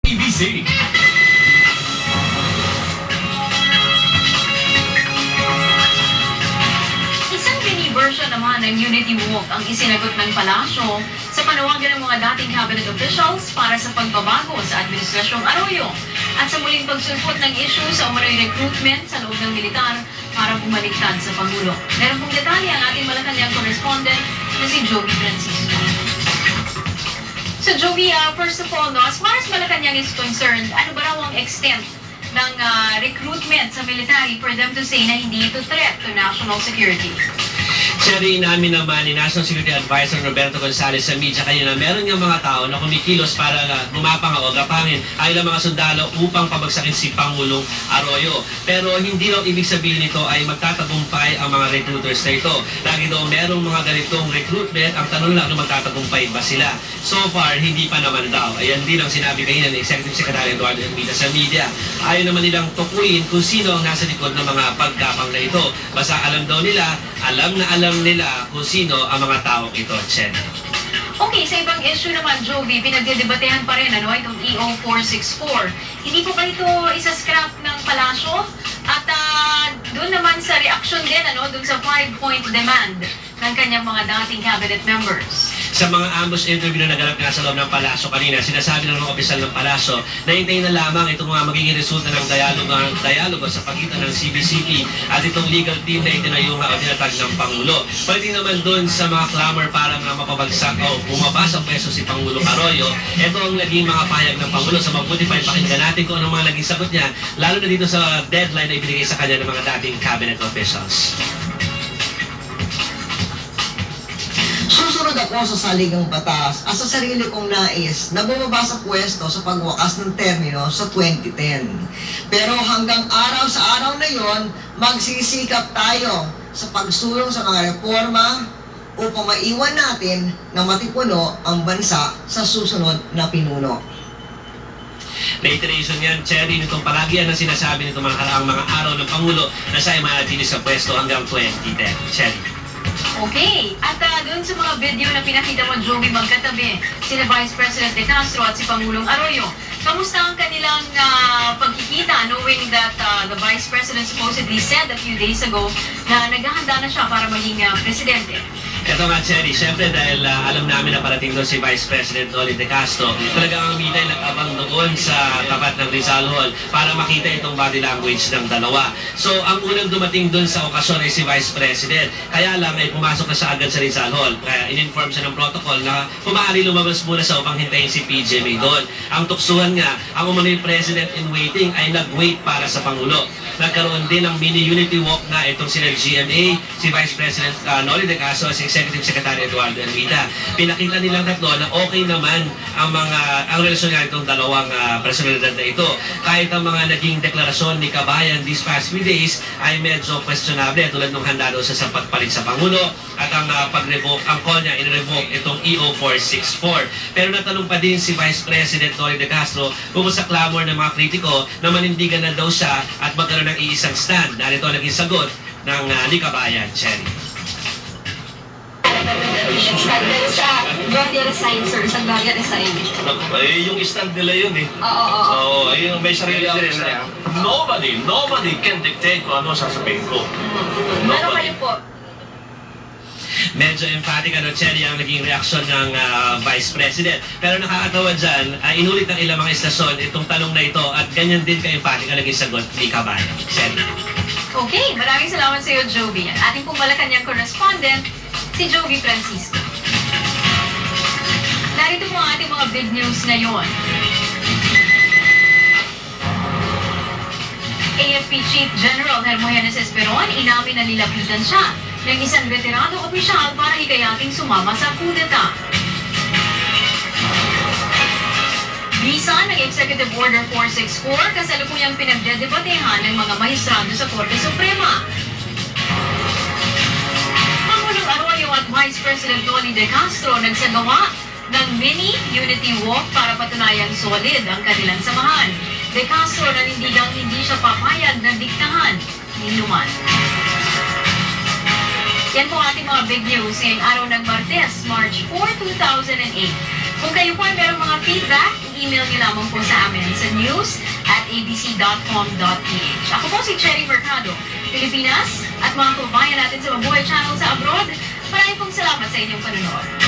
ABC. Isang mini version naman ng Unity Walk ang isinagot ng palasyo sa panawagan ng mga dating cabinet officials para sa pagbabago sa Administrasyong Arroyo at sa muling pagsulpot ng issue sa umano'y recruitment sa loob ng militar para bumaliktad sa Pangulo. Meron pong detalye ang ating Malacanang correspondent na si Joey Francisco. So Joey, first of all, as far as Malacanang is concerned, ano ba raw ang extent ng recruitment sa military for them to say na hindi ito threat to national security? Siyempre, inamin naman ni National Security Advisor Roberto Gonzales sa media kanina, meron nga mga tao na kumikilos para gumapang o gapangin ang ilang mga sundalo upang pabagsakin si Pangulong Arroyo. Pero hindi daw ibig sabihin nito ay magtatagumpay ang mga recruiters na ito. Lagi daw merong mga ganitong recruitment, ang tanong lang kung magtatagumpay ba sila. So far, hindi pa naman daw. Ayan din ang sinabi kanina ni Executive Secretary Eduardo Ermita sa media. Ayaw naman nilang tukuyin kung sino ang nasa likod ng mga pagkapang na ito. Basta alam daw nila, alam nila kung sino ang mga taong ito, Chen. Okay, sa ibang issue naman, Jovi, pinagdedebatehan pa rin itong EO 464. Hindi po ba ito isa-scrap ng palasyo? At doon naman sa reaksyon din, doon sa 5-point demand ng kanyang mga dating cabinet members. Sa mga ambush interview na naganap nga sa loob ng palasyo kanina, sinasabi ng mga opisyal ng palasyo na hintayin na lamang itong mga magiging resulta ng dialogo sa pagitan ng CBCP at itong legal team na itinayunga o tinatag ng Pangulo. Pwede naman doon sa mga clamor para nga mapabagsak o bumaba sa pwesto si Pangulong Arroyo, ito ang naging mga pahayag ng Pangulo. Sa mabuti pa, pakinggan natin kung anong mga naging sagot niya, lalo na dito sa deadline na ibinigay sa kanya ng mga dating cabinet officials. Susunod ako sa saligang batas at sa sarili kong nais na bumaba sa pwesto sa pagwakas ng termino sa 2010. Pero hanggang araw sa araw na yon, magsisikap tayo sa pagsulong sa mga reforma upang maiwan natin na matipuno ang bansa sa susunod na pinuno. Reiteration yan, Cherry, nitong palagi yan ang sinasabi nitong mga araw ng Pangulo na siya ay manatili sa pwesto hanggang 2010. Cherry. Okay, at doon sa mga video na pinakita mo, Joey, magkatabi, sina Vice President De Castro at si Pangulong Arroyo. Kamusta ang kanilang pagkikita knowing that the Vice President supposedly said a few days ago na naghahanda na siya para maging presidente? Ito nga, Cherry, syempre dahil alam namin na parating doon si Vice President Noli De Castro, talagang ang media ay nag-abang doon sa tapat ng Rizal Hall para makita itong body language ng dalawa. So, ang unang dumating doon sa okasyon ay si Vice President. Kaya lang ay pumasok na siya agad sa Rizal Hall. Kaya in-inform siya ng protocol na pumaari lumabas muna siya upang hintayin si PJ May doon. Ang tuksuhan nga, ang umano'y President in waiting ay nag-wait para sa Pangulo. Nagkaroon din ng mini unity walk na itong sila GMA, si Vice President Noli De Castro, si Executive Secretary Eduardo Ermita. Pinakita nilang tatlo na okay naman ang relasyon nga itong dalawang personalidad na ito. Kahit ang mga naging deklarasyon ni Kabayan these past few days ay medyo questionable tulad ng handa daw sa pagpalit sa Pangulo at ang pag-revoke, ang call niya in-revoke itong EO 464. Pero natanong pa din si Vice President Noli De Castro kung sa clamor ng mga kritiko na manindigan na daw siya at magkaroon ng iisang stand. Narito ang naging sagot ng ni Kabayan, Cherry. Yung stand nila yun eh. Oo. Yung may sarili din na nobody can dictate kung ano sasabihin ko. Ano kayo po? Medyo emphatic Cherry, ang naging reaksyon ng Vice President. Pero nakakatawa dyan, inulit ng ilang mga istasyon itong tanong na ito at ganyan din ka-emphatic ang naging sagot ni Kabayan. Cherry. Okay, maraming salamat sa iyo, Jovi. At ating pong Malacanang correspondent, si Joey Francisco. Narito po ang ating mga big news ngayon. AFP Chief General Hermogenes Esperon inamin na nilapitan siya ng isang veterano opisyal para hikayating sumama sa kudeta. Bisa ng Executive Order 464 kasalukuyang pinagdedebatehan ng mga mahistrado sa Korte Suprema. Pangulong Arroyo at Vice President Noli De Castro nagsagawa ng mini unity walk para patunayang solid ang kanilang samahan. De Castro nanindigang hindi siya papayag na diktahan ni Numan. Yan po ating mga big news ngayong araw ng Martes, March 4, 2008. Kung kayo po ay merong mga feedback, i-email niyo lamang po sa amin. news@abc.com.ph. Ako po si Cherry Mercado, Pilipinas, at mga kababayan natin sa Mabuhay Channel sa abroad. Maraming pong salamat sa inyong panonood.